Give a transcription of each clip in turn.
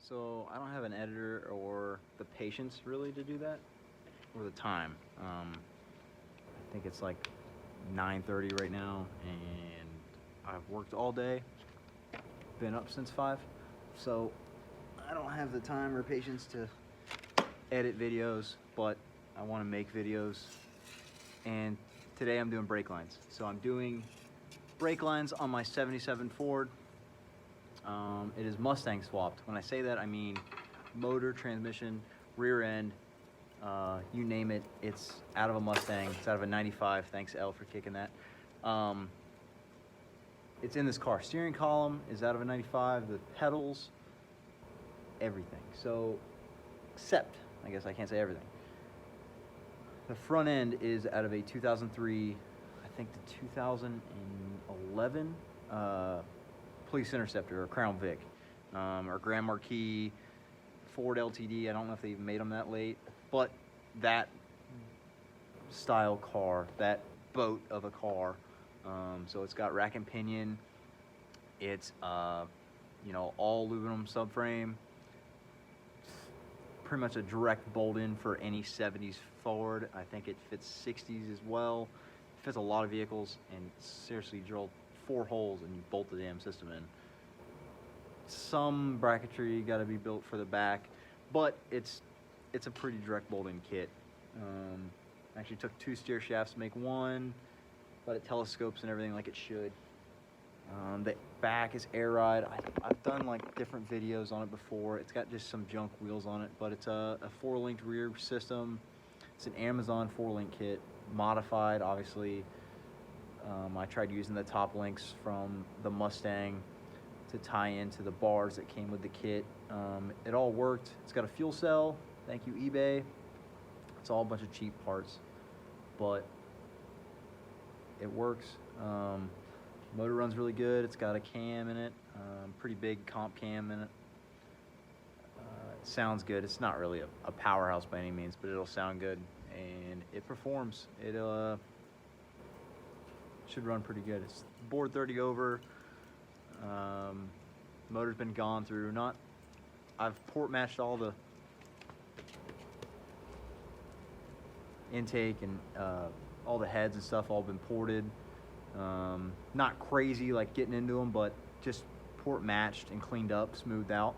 So I don't have an editor or the patience really to do that, or the time. I think it's like 9:30 right now, and I've worked all day, been up since 5, so I don't have the time or patience to edit videos, but I want to make videos. And today I'm doing brake lines. So I'm doing brake lines on my 77 Ford. It is Mustang swapped. When I say that, I mean motor, transmission, rear end, you name it. It's out of a Mustang. It's out of a 95. Thanks, L, for kicking that. It's in this car. Steering column is out of a 95. The pedals, everything. So, except, I guess I can't say everything. The front end is out of a 2003, I think the 2011 Police Interceptor or Crown Vic, or Grand Marquis, Ford LTD. I don't know if they even made them that late, but that style car, that boat of a car. So it's got rack and pinion. It's all aluminum subframe. Pretty much a direct bolt in for any 70s Ford. I think it fits 60s as well. It fits a lot of vehicles, and seriously drilled 4 holes and you bolt the damn system in. Some bracketry got to be built for the back, but it's a pretty direct bolting kit. Actually took 2 steer shafts to make one, but it telescopes and everything like it should. The back is air ride. I've done like different videos on it before. It's got just some junk wheels on it, but it's a 4-linked rear system. It's an Amazon 4-link kit, modified obviously. I tried using the top links from the Mustang to tie into the bars that came with the kit. It all worked. It's got a fuel cell. Thank you, eBay. It's all a bunch of cheap parts, but it works. Motor runs really good. It's got a cam in it, pretty big comp cam in it. It sounds good. It's not really a powerhouse by any means, but it'll sound good, and it performs. It should run pretty good. It's bored 30 over. Motor's been gone through. I've port matched all the intake and all the heads and stuff. All been ported. Not crazy like getting into them, but just port matched and cleaned up, smoothed out.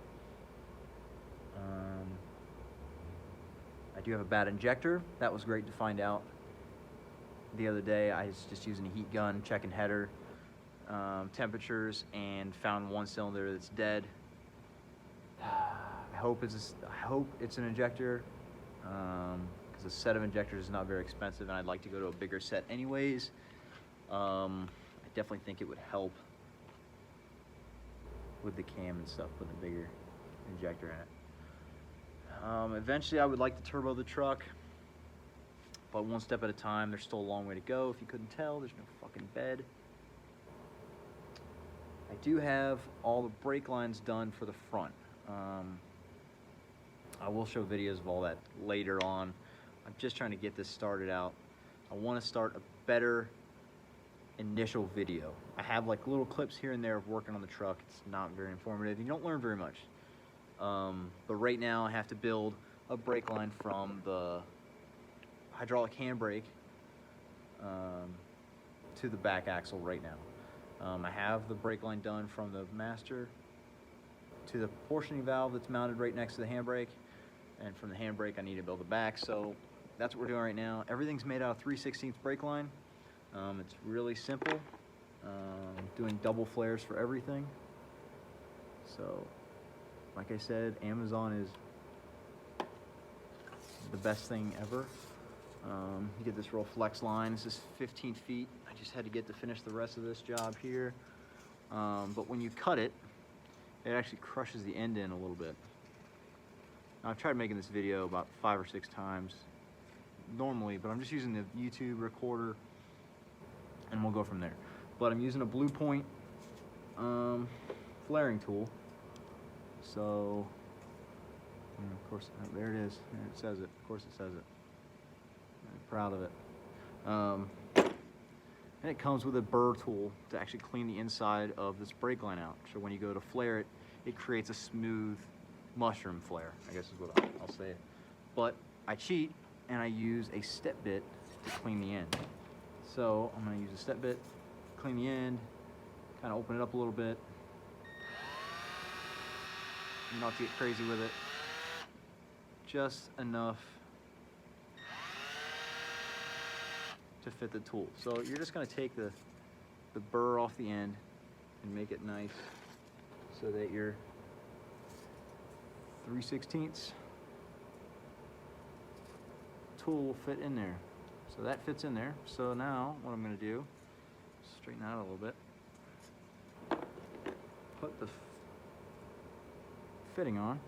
I do have a bad injector. That was great to find out the other day. I was just using a heat gun, checking header temperatures, and found one cylinder that's dead. I hope it's an injector, because a set of injectors is not very expensive, and I'd like to go to a bigger set anyways. I definitely think it would help with the cam and stuff with a bigger injector in it. Eventually I would like to turbo the truck, but one step at a time. There's still a long way to go. If you couldn't tell, there's no fucking bed. I do have all the brake lines done for the front. I will show videos of all that later on. I'm just trying to get this started out. I want to start a better initial video. I have like little clips here and there of working on the truck. It's not very informative. You don't learn very much. But right now I have to build a brake line from the hydraulic handbrake to the back axle right now. I have the brake line done from the master to the portioning valve that's mounted right next to the handbrake, and from the handbrake I need to build the back. So that's what we're doing right now. Everything's made out of 3/16 brake line. It's really simple. Doing double flares for everything. So, like I said, Amazon is the best thing ever. You get this real flex line. This is 15 feet. I just had to get to finish the rest of this job here. But when you cut it, it actually crushes the end in a little bit. Now, I've tried making this video about 5 or 6 times normally, but I'm just using the YouTube recorder, and we'll go from there. But I'm using a Blue Point flaring tool. So, of course, there it is. There it says it. Of course it says it. I'm proud of it. And it comes with a burr tool to actually clean the inside of this brake line out. So when you go to flare it, it creates a smooth mushroom flare, I guess is what I'll say it. But I cheat and I use a step bit to clean the end. So I'm gonna use a step bit, clean the end, kind of open it up a little bit. You don't have to get crazy with it. Just enough to fit the tool. So you're just gonna take the burr off the end and make it nice so that your 3/16 tool will fit in there. So that fits in there. So now what I'm gonna do, straighten that out a little bit, put the fitting on,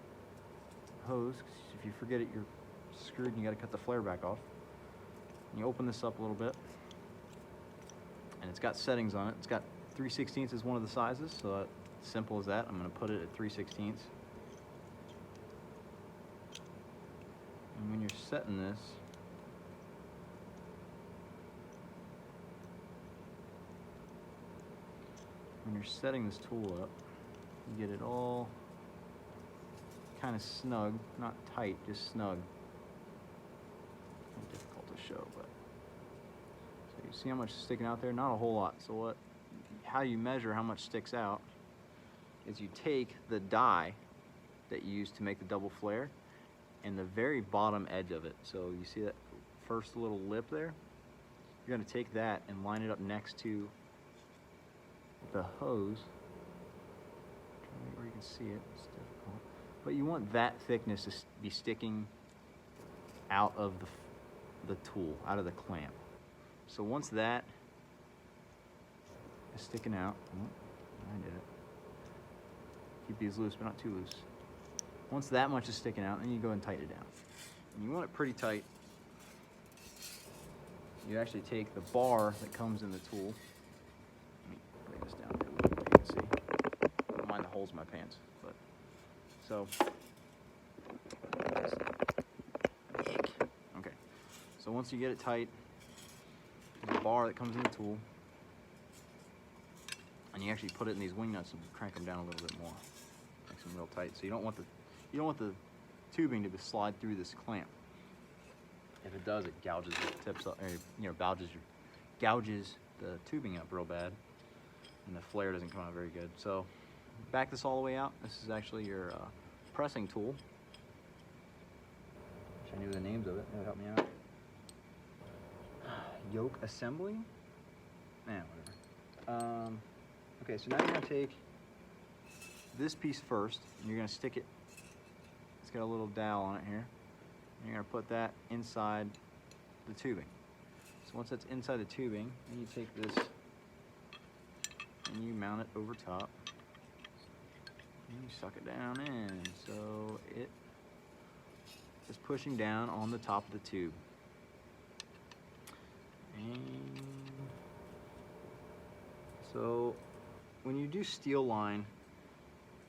hose, 'cause if you forget it, you're screwed and you gotta cut the flare back off. And you open this up a little bit, and it's got settings on it. It's got 3/16 is one of the sizes, so simple as that. I'm gonna put it at 3/16. And when you're setting this, when you're setting this tool up, you get it all kind of snug, not tight, just snug. Difficult to show, but so you see how much is sticking out there? Not a whole lot. So how you measure how much sticks out is you take the die that you use to make the double flare and the very bottom edge of it. So you see that first little lip there? You're gonna take that and line it up next to the hose. Where you can see it, it's difficult. But you want that thickness to be sticking out of the tool, out of the clamp. So once that is sticking out, I did it. Keep these loose, but not too loose. Once that much is sticking out, then you go and tighten it down. And you want it pretty tight. You actually take the bar that comes in the tool. Let me bring this down here a little bit so you can see. I don't mind the holes in my pants, but so. Okay, so once you get it tight, there's a bar that comes in the tool, and you actually put it in these wing nuts and crank them down a little bit more, makes them real tight. So you don't want the tubing to slide through this clamp. If it does, it gouges the tips up, or gouges the tubing up real bad, and the flare doesn't come out very good. So back this all the way out. This is actually your pressing tool. Wish I knew the names of it. That would help me out. Yoke assembly? Whatever. Okay, so now you're gonna take this piece first, and you're gonna stick it. It's got a little dowel on it here. And you're gonna put that inside the tubing. So once that's inside the tubing, then you take this and you mount it over top. And you suck it down in, so it is pushing down on the top of the tube. And so when you do steel line,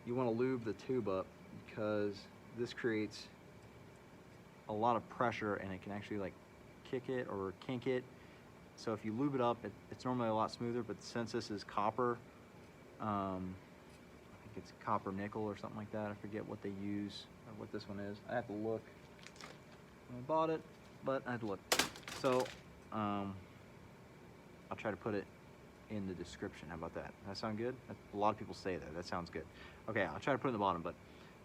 you want to lube the tube up because this creates a lot of pressure and it can actually like kick it or kink it. So if you lube it up, it's normally a lot smoother, but since this is copper, I think it's Cupronickel or something like that. I forget what they use or what this one is. I have to look. I bought it, but I had to look. So I'll try to put it in the description. How about that? Does that sound good? A lot of people say that. That sounds good. Okay, I'll try to put it in the bottom, but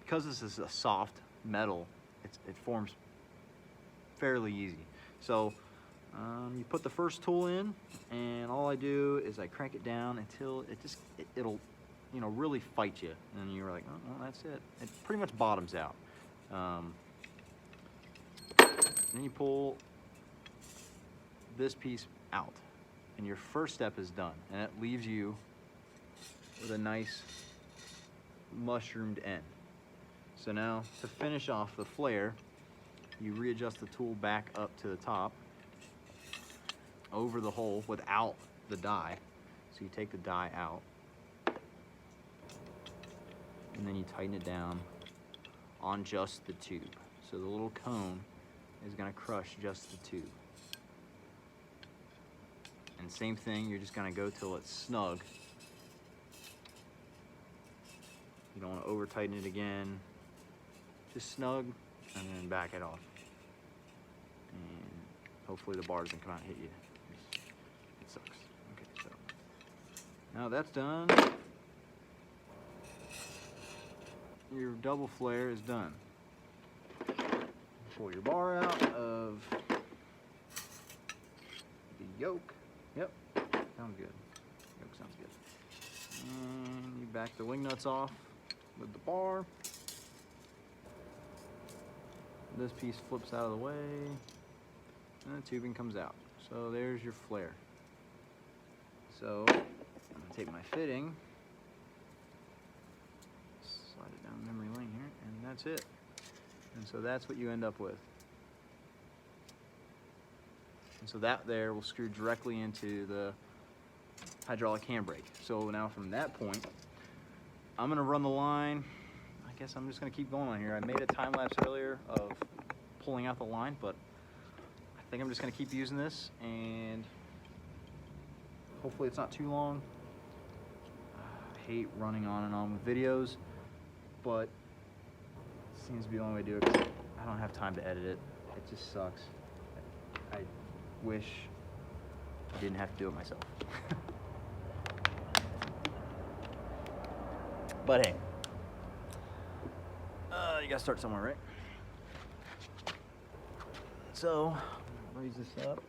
because this is a soft metal, it forms fairly easy. So you put the first tool in, and all I do is I crank it down until it'll really fight you, and you're like, oh, well, that's it. It pretty much bottoms out. Then you pull this piece out, and your first step is done, and it leaves you with a nice mushroomed end. So now to finish off the flare, you readjust the tool back up to the top over the hole without the die. So you take the die out and then you tighten it down on just the tube. So the little cone is going to crush just the tube. And same thing, you're just going to go till it's snug. You don't want to over tighten it again. just snug, and then back it off. And hopefully the bar doesn't come out and hit you. It sucks. Okay, so now that's done, your double flare is done. Pull your bar out of the yoke. Yep, sounds good. Yoke sounds good. And you back the wing nuts off with the bar. This piece flips out of the way, and the tubing comes out. So there's your flare. So I'm gonna take my fitting, slide it down memory lane here, and that's it. And so that's what you end up with. And so that there will screw directly into the hydraulic handbrake. So now from that point, I'm gonna run the line. I guess I'm just gonna keep going on here. I made a time lapse earlier of pulling out the line, but I think I'm just gonna keep using this, and hopefully it's not too long. I hate running on and on with videos, but it seems to be the only way to do it because I don't have time to edit it. It just sucks. I wish I didn't have to do it myself. But hey, you gotta start somewhere, right? So, raise this up.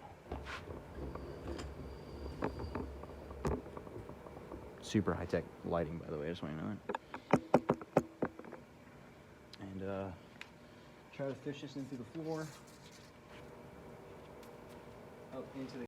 Super high-tech lighting, by the way, I just want you to know that. And try to fish this in through the floor, up into the